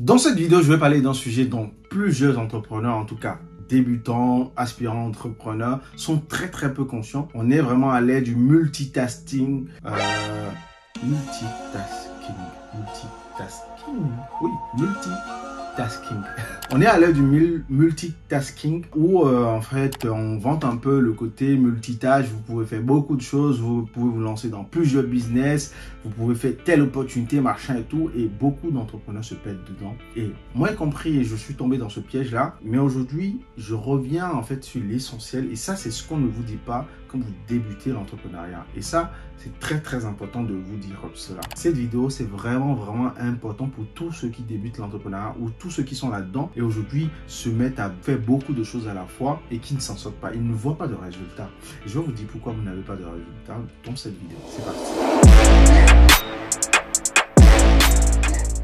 Dans cette vidéo, je vais parler d'un sujet dont plusieurs entrepreneurs, en tout cas débutants, aspirants entrepreneurs, sont très peu conscients. On est vraiment à l'ère du multitasking. Oui, multitasking. On est à l'ère du multitasking où en fait on vante un peu le côté multitâche. Vous pouvez faire beaucoup de choses, vous pouvez vous lancer dans plusieurs business, vous pouvez faire telle opportunité, machin et tout, et beaucoup d'entrepreneurs se pètent dedans. Et moi y compris, je suis tombé dans ce piège là, mais aujourd'hui je reviens en fait sur l'essentiel, et ça c'est ce qu'on ne vous dit pas quand vous débutez l'entrepreneuriat, et ça c'est très important de vous dire cela. Cette vidéo c'est vraiment important pour tous ceux qui débutent l'entrepreneuriat ou tous ceux qui sont là-dedans et aujourd'hui se mettent à faire beaucoup de choses à la fois et qui ne s'en sortent pas, ils ne voient pas de résultats. Je vais vous dire pourquoi vous n'avez pas de résultats dans cette vidéo. C'est parti.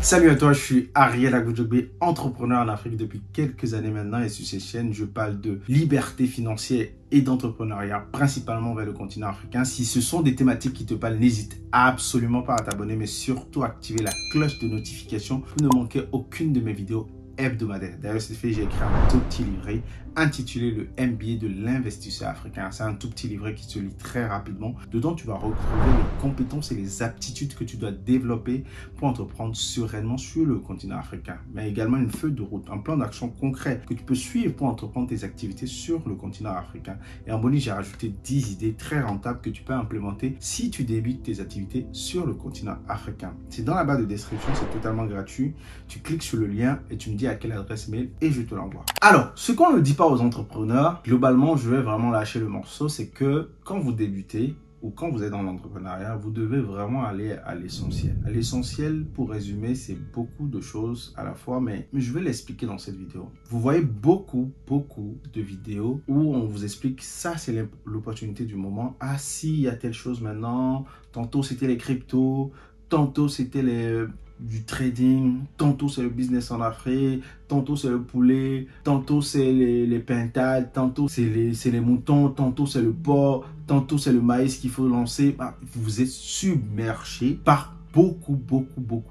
Salut à toi, je suis Ariel Agoudjogbe, entrepreneur en Afrique depuis quelques années maintenant, et sur cette chaîne, je parle de liberté financière et d'entrepreneuriat, principalement vers le continent africain. Si ce sont des thématiques qui te parlent, n'hésite absolument pas à t'abonner, mais surtout à activer la cloche de notification pour ne manquer aucune de mes vidéos hebdomadaires. D'ailleurs, c'est fait, j'ai écrit un tout petit livret intitulé le MBA de l'investisseur africain. C'est un tout petit livret qui se lit très rapidement. Dedans, tu vas retrouver les compétences et les aptitudes que tu dois développer pour entreprendre sereinement sur le continent africain. Mais également une feuille de route, un plan d'action concret que tu peux suivre pour entreprendre tes activités sur le continent africain. Et en bonus, j'ai rajouté 10 idées très rentables que tu peux implémenter si tu débutes tes activités sur le continent africain. C'est dans la barre de description, c'est totalement gratuit. Tu cliques sur le lien et tu me dis à quelle adresse mail et je te l'envoie. Alors, ce qu'on ne dit pas aux entrepreneurs, globalement, je vais vraiment lâcher le morceau, c'est que quand vous débutez ou quand vous êtes dans l'entrepreneuriat, vous devez vraiment aller à l'essentiel. À l'essentiel, pour résumer, c'est beaucoup de choses à la fois, mais je vais l'expliquer dans cette vidéo. Vous voyez beaucoup de vidéos où on vous explique ça, c'est l'opportunité du moment. Ah si, il y a telle chose maintenant. Tantôt, c'était les cryptos. Tantôt, c'était du trading, tantôt c'est le business en Afrique, tantôt c'est le poulet, tantôt c'est les pintades, tantôt c'est les moutons, tantôt c'est le porc, tantôt c'est le maïs qu'il faut lancer. Vous êtes submergé par beaucoup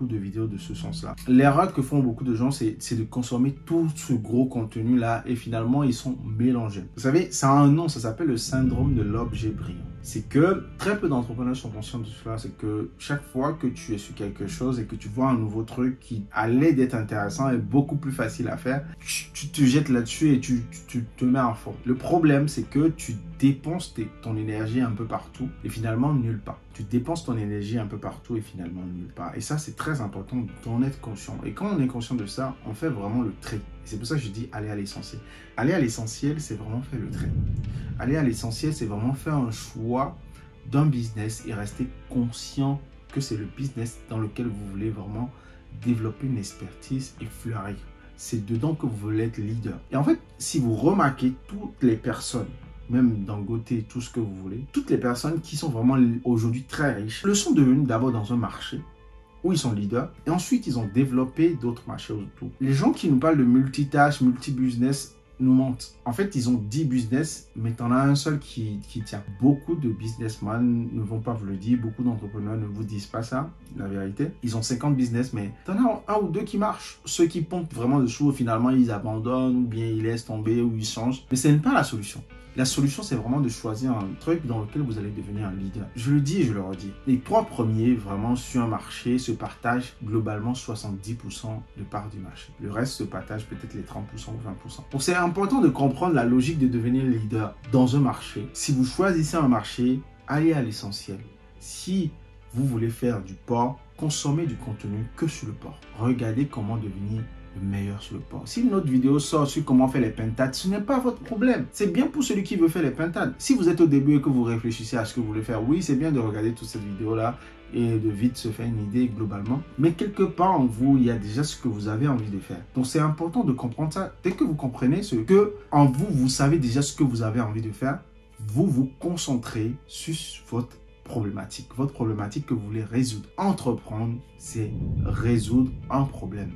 de vidéos de ce sens-là. L'erreur que font beaucoup de gens, c'est de consommer tout ce gros contenu-là et finalement, ils sont mélangés. Vous savez, ça a un nom, ça s'appelle le syndrome de l'objet brillant. C'est que très peu d'entrepreneurs sont conscients de cela. C'est que chaque fois que tu es sur quelque chose et que tu vois un nouveau truc qui a l'air d'être intéressant et beaucoup plus facile à faire, tu te jettes là-dessus et tu te mets en fond. Le problème, c'est que tu dépenses ton énergie un peu partout et finalement nulle part. Tu dépenses ton énergie un peu partout et finalement nulle part. Et ça, c'est très important d'en être conscient. Et quand on est conscient de ça, on fait vraiment le tri. C'est pour ça que je dis aller à l'essentiel. Aller à l'essentiel, c'est vraiment faire le tri. Aller à l'essentiel, c'est vraiment faire un choix d'un business et rester conscient que c'est le business dans lequel vous voulez vraiment développer une expertise et fleurir. C'est dedans que vous voulez être leader. Et en fait, si vous remarquez toutes les personnes, même Dangote, tout ce que vous voulez, toutes les personnes qui sont vraiment aujourd'hui très riches, le sont devenues d'abord dans un marché où ils sont leaders et ensuite ils ont développé d'autres marchés autour. Les gens qui nous parlent de multitâche, multi-business nous mentent. En fait, ils ont 10 business, mais tu en as un seul qui tient. Beaucoup de businessmen ne vont pas vous le dire, beaucoup d'entrepreneurs ne vous disent pas ça, la vérité. Ils ont 50 business, mais tu en as un ou deux qui marchent. Ceux qui pompent vraiment dessous, finalement, ils abandonnent, ou bien ils laissent tomber, ou ils changent. Mais ce n'est pas la solution. La solution, c'est vraiment de choisir un truc dans lequel vous allez devenir un leader. Je le dis et je le redis. Les 3 premiers, vraiment, sur un marché, se partagent globalement 70% de part du marché. Le reste se partage peut-être les 30% ou 20%. Donc, c'est important de comprendre la logique de devenir leader dans un marché. Si vous choisissez un marché, allez à l'essentiel. Si vous voulez faire du porc, consommez du contenu que sur le porc. Regardez comment devenir le meilleur sur le porc. Si une autre vidéo sort sur comment faire les pintades, ce n'est pas votre problème. C'est bien pour celui qui veut faire les pintades. Si vous êtes au début et que vous réfléchissez à ce que vous voulez faire, oui, c'est bien de regarder toute cette vidéo-là et de vite se faire une idée globalement. Mais quelque part en vous, il y a déjà ce que vous avez envie de faire. Donc, c'est important de comprendre ça. Dès que vous comprenez ce que en vous, vous savez déjà ce que vous avez envie de faire, vous vous concentrez sur votre problématique que vous voulez résoudre. Entreprendre, c'est résoudre un problème.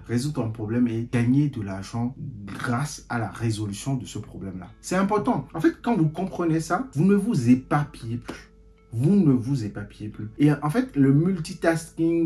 Résoudre un problème et gagner de l'argent grâce à la résolution de ce problème-là. C'est important. En fait, quand vous comprenez ça, vous ne vous éparpillez plus. vous ne vous éparpillez plus. Et en fait, le multitasking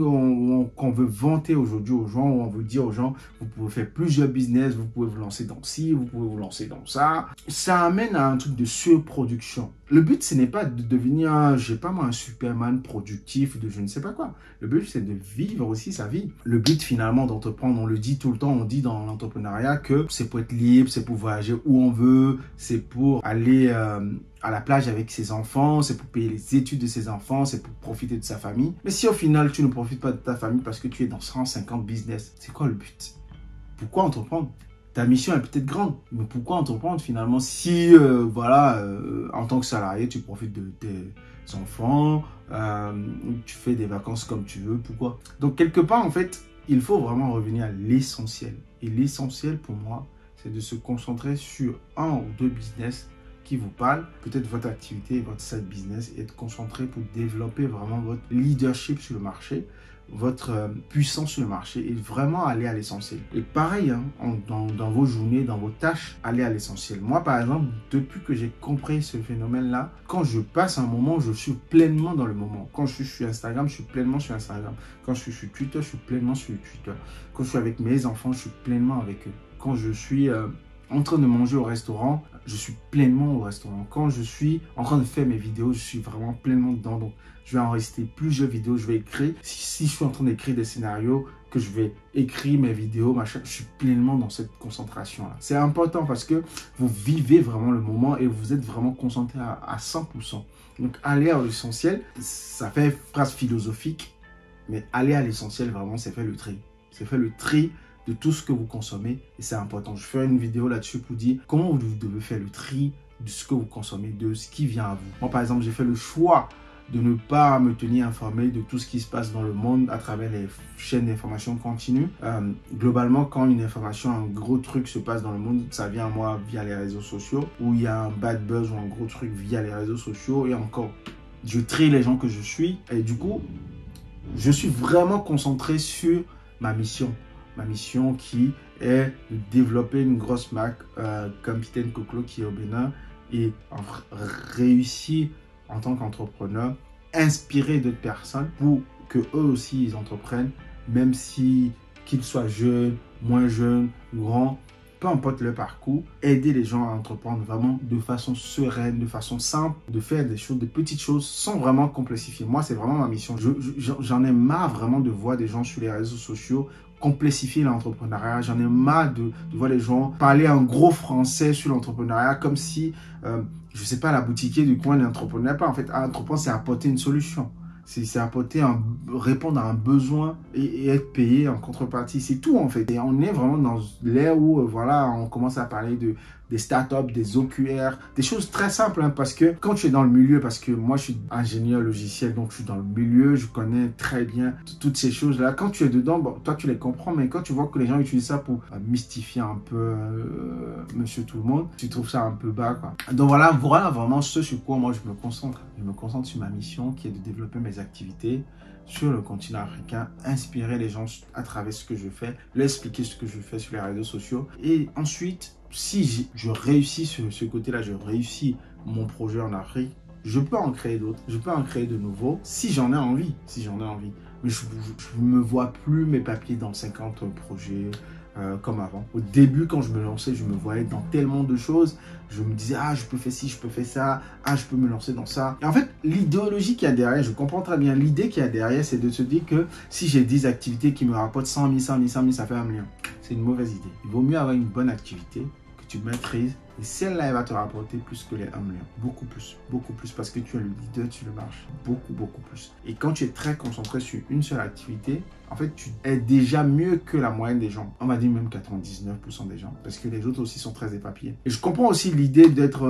qu'on veut vanter aujourd'hui aux gens, où on veut dire aux gens, vous pouvez faire plusieurs business, vous pouvez vous lancer dans ci, vous pouvez vous lancer dans ça. Ça amène à un truc de surproduction. Le but, ce n'est pas de devenir, je sais pas moi, un Superman productif de je ne sais pas quoi. Le but, c'est de vivre aussi sa vie. Le but, finalement, d'entreprendre, on le dit tout le temps, on dit dans l'entrepreneuriat que c'est pour être libre, c'est pour voyager où on veut, c'est pour aller à la plage avec ses enfants, c'est pour payer les études de ses enfants, c'est pour profiter de sa famille. Mais si au final, tu ne profites pas de ta famille parce que tu es dans 150 business, c'est quoi le but? Pourquoi entreprendre? Ta mission est peut-être grande, mais pourquoi entreprendre finalement si, en tant que salarié, tu profites de tes enfants, tu fais des vacances comme tu veux, pourquoi? Donc, quelque part, en fait, il faut vraiment revenir à l'essentiel. Et l'essentiel, pour moi, c'est de se concentrer sur un ou deux business qui vous parlent, peut-être votre activité et votre side business, et être concentré pour développer vraiment votre leadership sur le marché, votre puissance sur le marché et vraiment aller à l'essentiel. Et pareil, hein, dans vos journées, dans vos tâches, aller à l'essentiel. Moi, par exemple, depuis que j'ai compris ce phénomène-là, quand je passe un moment, je suis pleinement dans le moment. Quand je suis sur Instagram, je suis pleinement sur Instagram. Quand je suis sur Twitter, je suis pleinement sur Twitter. Quand je suis avec mes enfants, je suis pleinement avec eux. Quand je suis en train de manger au restaurant, je suis pleinement au restaurant. Quand je suis en train de faire mes vidéos, je suis vraiment pleinement dedans. Donc, je vais enregistrer plusieurs vidéos, je vais écrire. Si je suis en train d'écrire des scénarios, que je vais écrire mes vidéos, machin, je suis pleinement dans cette concentration-là. C'est important parce que vous vivez vraiment le moment et vous êtes vraiment concentré à 100%. Donc, aller à l'essentiel, ça fait phrase philosophique, mais aller à l'essentiel, vraiment, c'est faire le tri. C'est faire le tri de tout ce que vous consommez et c'est important. Je ferai une vidéo là-dessus pour dire comment vous devez faire le tri de ce que vous consommez, de ce qui vient à vous. Moi, par exemple, j'ai fait le choix de ne pas me tenir informé de tout ce qui se passe dans le monde à travers les chaînes d'information continue. Globalement, quand une information, un gros truc se passe dans le monde, ça vient à moi via les réseaux sociaux, ou il y a un bad buzz ou un gros truc via les réseaux sociaux, et encore, je trie les gens que je suis, et du coup, je suis vraiment concentré sur ma mission. Ma mission qui est de développer une grosse marque comme Capitaine Coclo qui est au Bénin et réussir en tant qu'entrepreneur, inspirer d'autres personnes pour que eux aussi ils entreprennent, même si qu'ils soient jeunes, moins jeunes, grands, peu importe leur parcours, aider les gens à entreprendre vraiment de façon sereine, de façon simple, de faire des choses, de petites choses sans vraiment complexifier. Moi, c'est vraiment ma mission. J'en ai marre vraiment de voir des gens sur les réseaux sociaux complexifier l'entrepreneuriat. J'en ai marre de voir les gens parler un gros français sur l'entrepreneuriat comme si, je sais pas, la boutiquier du coin n'entreprenait pas. En fait, entreprendre, c'est apporter une solution. C'est apporter répondre à un besoin et être payé en contrepartie. C'est tout en fait. Et on est vraiment dans l'ère où voilà, on commence à parler des startups, des OQR, des choses très simples. Hein, parce que quand tu es dans le milieu, parce que moi je suis ingénieur logiciel, donc je suis dans le milieu, je connais très bien toutes ces choses-là. Quand tu es dedans, bon, toi tu les comprends, mais quand tu vois que les gens utilisent ça pour mystifier un peu monsieur tout le monde, tu trouves ça un peu bas, quoi. Donc voilà vraiment ce sur quoi moi je me concentre. Je me concentre sur ma mission qui est de développer mes activités sur le continent africain, inspirer les gens à travers ce que je fais, leur expliquer ce que je fais sur les réseaux sociaux. Et ensuite, si je réussis sur ce côté-là, je réussis mon projet en Afrique, je peux en créer d'autres, je peux en créer de nouveaux si j'en ai envie, Mais je ne me vois plus mes papiers dans 50 projets, comme avant. Au début, quand je me lançais, je me voyais dans tellement de choses. Je me disais, ah, je peux faire ci, je peux faire ça. Ah, je peux me lancer dans ça. Et en fait, l'idéologie qu'il y a derrière, je comprends très bien. L'idée qu'il y a derrière, c'est de se dire que si j'ai 10 activités qui me rapportent 100 000, 100 000, 100 000, ça fait 1 million. C'est une mauvaise idée. Il vaut mieux avoir une bonne activité que tu maîtrises. Et celle-là, elle va te rapporter plus que les 1 million. Beaucoup plus, parce que tu es le leader sur le marché. Beaucoup plus. Et quand tu es très concentré sur une seule activité, en fait, tu es déjà mieux que la moyenne des gens. On va dire même 99% des gens. Parce que les autres aussi sont très éparpillés. Et je comprends aussi l'idée d'être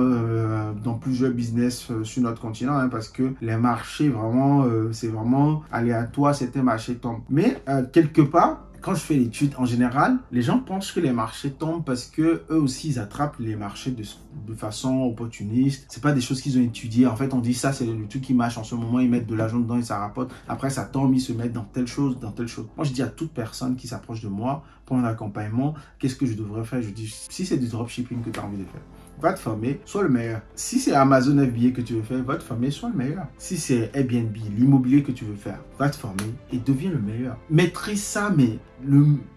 dans plusieurs business sur notre continent. Hein, parce que les marchés, vraiment, c'est vraiment aléatoire. Certains marchés tombent. Mais quelque part, quand je fais l'étude, en général, les gens pensent que les marchés tombent parce que eux aussi, ils attrapent les marchés de façon opportuniste. C'est pas des choses qu'ils ont étudiées. En fait, on dit ça, c'est le truc qui marche en ce moment. Ils mettent de l'argent dedans et ça rapporte. Après, ça tombe, ils se mettent dans telle chose, dans telle chose. Moi, je dis à toute personne qui s'approche de moi pour un accompagnement, qu'est-ce que je devrais faire? Je dis, si c'est du dropshipping que tu as envie de faire, va te former, sois le meilleur. Si c'est Amazon FBA que tu veux faire, va te former, sois le meilleur. Si c'est Airbnb, l'immobilier que tu veux faire, va te former et deviens le meilleur. Maîtrise ça, mais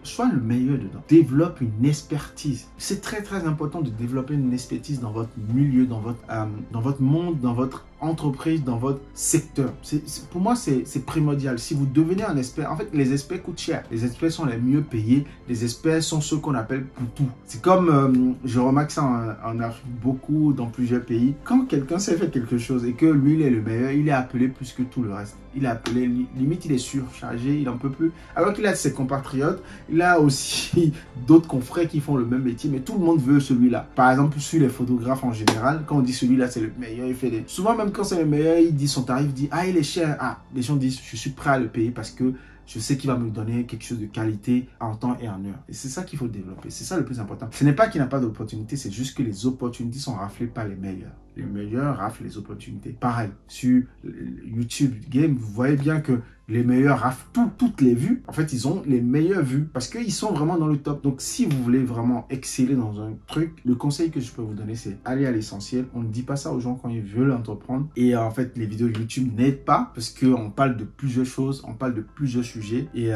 sois le meilleur dedans. Développe une expertise. C'est très très important de développer une expertise dans votre milieu, dans votre monde, dans votre entreprise, dans votre secteur. Pour moi, c'est primordial. Si vous devenez un expert, en fait, les experts coûtent cher. Les experts sont les mieux payés. Les experts sont ceux qu'on appelle poutous. C'est comme, je remarque ça en Afrique beaucoup, dans plusieurs pays. Quand quelqu'un sait faire quelque chose et que lui, il est le meilleur, il est appelé plus que tout le reste. Il est appelé, limite, il est surchargé, il n'en peut plus. Alors qu'il a ses compatriotes, il a aussi d'autres confrères qui font le même métier, mais tout le monde veut celui-là. Par exemple, sur les photographes en général, quand on dit celui-là, c'est le meilleur, il fait des... Souvent, même quand c'est le meilleur, il dit son tarif, il dit, ah, il est cher. Ah, les gens disent, je suis prêt à le payer parce que je sais qu'il va me donner quelque chose de qualité en temps et en heure. Et c'est ça qu'il faut développer. C'est ça le plus important. Ce n'est pas qu'il n'y a pas d'opportunités, c'est juste que les opportunités sont raflées par les meilleurs. Les meilleurs raflent les opportunités. Pareil, sur YouTube Game, vous voyez bien que les meilleurs raflent toutes les vues. En fait, ils ont les meilleures vues parce qu'ils sont vraiment dans le top. Donc, si vous voulez vraiment exceller dans un truc, le conseil que je peux vous donner, c'est aller à l'essentiel. On ne dit pas ça aux gens quand ils veulent entreprendre. Et en fait, les vidéos YouTube n'aident pas parce qu'on parle de plusieurs choses, on parle de plusieurs sujets. Et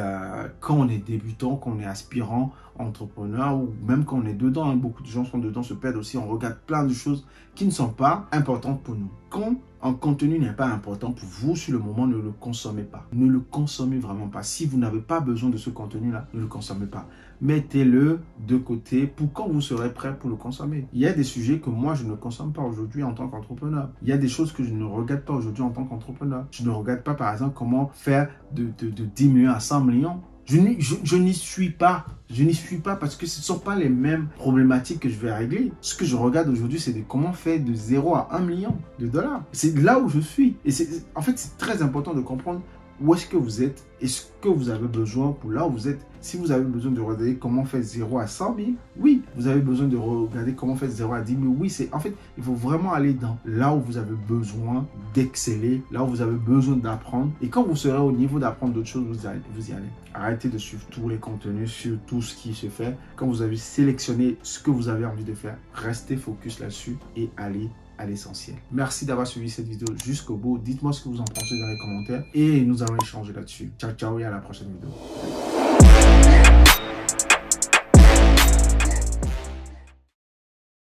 quand on est débutant, quand on est aspirant, entrepreneur ou même quand on est dedans, hein, beaucoup de gens sont dedans, se perdent aussi, on regarde plein de choses qui ne sont pas importantes pour nous. Quand un contenu n'est pas important pour vous sur le moment, ne le consommez pas. Ne le consommez vraiment pas. Si vous n'avez pas besoin de ce contenu-là, ne le consommez pas. Mettez-le de côté pour quand vous serez prêt pour le consommer. Il y a des sujets que moi, je ne consomme pas aujourd'hui en tant qu'entrepreneur. Il y a des choses que je ne regarde pas aujourd'hui en tant qu'entrepreneur. Je ne regarde pas, par exemple, comment faire de 10 millions à 100 millions. Je n'y suis pas. Je n'y suis pas parce que ce ne sont pas les mêmes problématiques que je vais régler. Ce que je regarde aujourd'hui, c'est de comment faire de 0 à 1 million de dollars. C'est là où je suis. Et en fait, c'est très important de comprendre où est-ce que vous êtes et ce que vous avez besoin pour là où vous êtes. Si vous avez besoin de regarder comment faire 0 à 100 000, oui. Vous avez besoin de regarder comment faire 0 à 10 000, oui. En fait, il faut vraiment aller dans là où vous avez besoin d'exceller, là où vous avez besoin d'apprendre. Et quand vous serez au niveau d'apprendre d'autres choses, vous y allez. Arrêtez de suivre tous les contenus sur tout ce qui se fait. Quand vous avez sélectionné ce que vous avez envie de faire, restez focus là-dessus et allez à l'essentiel. Merci d'avoir suivi cette vidéo jusqu'au bout. Dites-moi ce que vous en pensez dans les commentaires et nous allons échanger là-dessus. Ciao, ciao et à la prochaine vidéo.